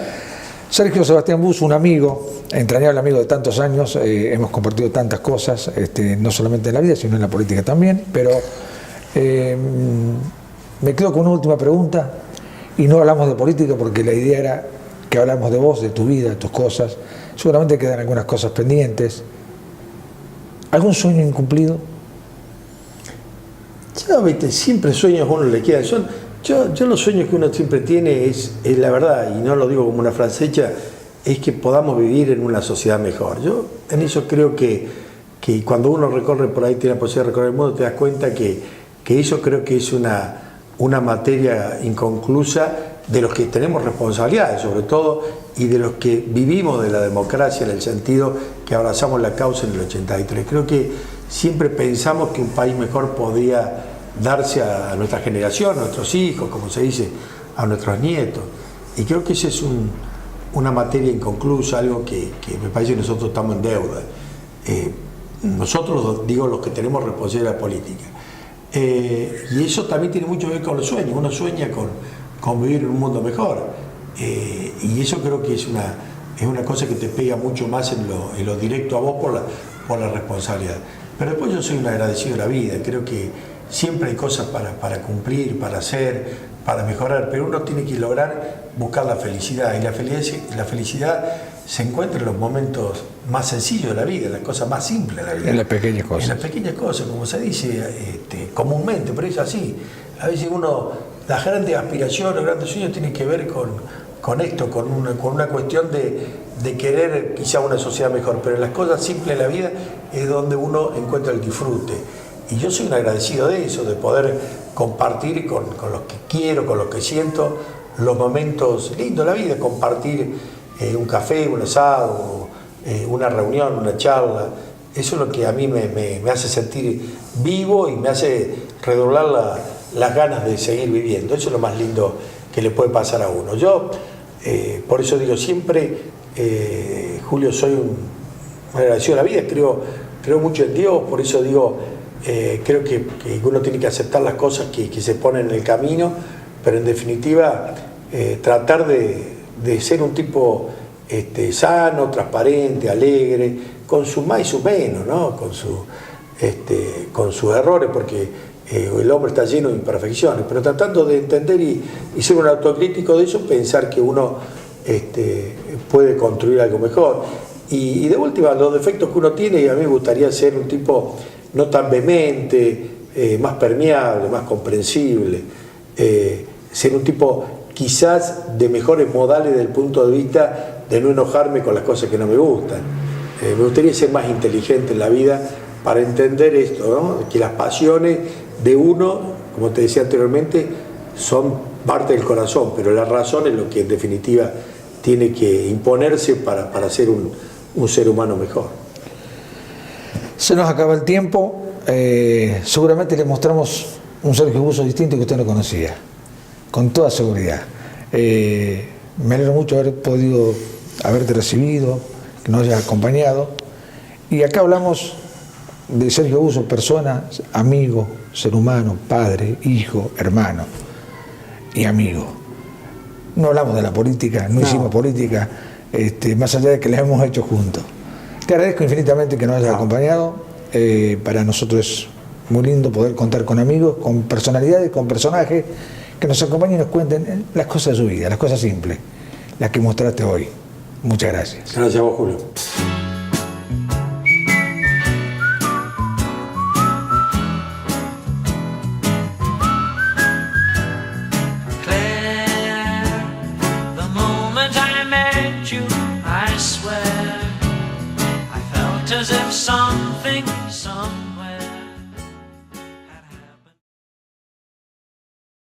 Sergio Sebastián Bus, un amigo, entrañable amigo de tantos años, hemos compartido tantas cosas, no solamente en la vida, sino en la política también, pero me quedo con una última pregunta, y no hablamos de política porque la idea era que hablamos de vos, de tu vida, de tus cosas. Seguramente quedan algunas cosas pendientes. ¿Algún sueño incumplido? No, viste, siempre sueños a uno le quedan. Yo los sueños que uno siempre tiene es la verdad, y no lo digo como una frase hecha, es que podamos vivir en una sociedad mejor. Yo en eso creo que cuando uno recorre por ahí, tiene la posibilidad de recorrer el mundo, te das cuenta que eso creo que es una materia inconclusa de los que tenemos responsabilidades, sobre todo, y de los que vivimos de la democracia en el sentido que abrazamos la causa en el 83. Creo que siempre pensamos que un país mejor podría darse a nuestra generación, a nuestros hijos, como se dice, a nuestros nietos. Y creo que esa es una materia inconclusa, algo que me parece que nosotros estamos en deuda. Nosotros, digo, los que tenemos responsabilidad política. Y eso también tiene mucho que ver con los sueños. Uno sueña con vivir en un mundo mejor. Y eso creo que es una cosa que te pega mucho más en lo directo a vos por la responsabilidad. Pero después yo soy un agradecido de la vida. Creo que siempre hay cosas para cumplir, para hacer, para mejorar, pero uno tiene que lograr buscar la felicidad. Y la felicidad se encuentra en los momentos más sencillos de la vida, en las cosas más simples de la vida. En las pequeñas cosas. En las pequeñas cosas, como se dice comúnmente, pero es así. A veces las grandes aspiraciones, los grandes sueños tienen que ver con esto, con una cuestión de querer quizá una sociedad mejor, pero en las cosas simples de la vida es donde uno encuentra el disfrute. Y yo soy un agradecido de eso, de poder compartir con los que quiero, con los que siento, los momentos lindos de la vida, compartir un café, un asado, una reunión, una charla. Eso es lo que a mí me hace sentir vivo y me hace redoblar las ganas de seguir viviendo. Eso es lo más lindo que le puede pasar a uno. Yo, por eso digo siempre, Julio, soy un agradecido de la vida, creo mucho en Dios, por eso digo, creo que uno tiene que aceptar las cosas que se ponen en el camino, pero en definitiva tratar de ser un tipo sano, transparente, alegre, con sus más y sus menos, ¿no? con sus errores, porque el hombre está lleno de imperfecciones, pero tratando de entender y ser un autocrítico de eso, pensar que uno puede construir algo mejor. Y de última, los defectos que uno tiene, y a mí me gustaría ser un tipo no tan vehemente, más permeable, más comprensible, ser un tipo quizás de mejores modales desde el punto de vista de no enojarme con las cosas que no me gustan. Me gustaría ser más inteligente en la vida para entender esto, ¿no? Que las pasiones de uno, como te decía anteriormente, son parte del corazón, pero la razón es lo que en definitiva tiene que imponerse para ser un ser humano mejor. Se nos acaba el tiempo, seguramente le mostramos un Sergio Buso distinto que usted no conocía, con toda seguridad. Me alegro mucho haber podido haberte recibido, que nos hayas acompañado, y acá hablamos de Sergio Buso, persona, amigo, ser humano, padre, hijo, hermano y amigo. No hablamos de la política, no hicimos política, más allá de que la hemos hecho juntos. Te agradezco infinitamente que nos hayas acompañado. Para nosotros es muy lindo poder contar con amigos, con personalidades, con personajes que nos acompañen y nos cuenten las cosas de su vida, las cosas simples, las que mostraste hoy. Muchas gracias. Gracias a vos, Julio.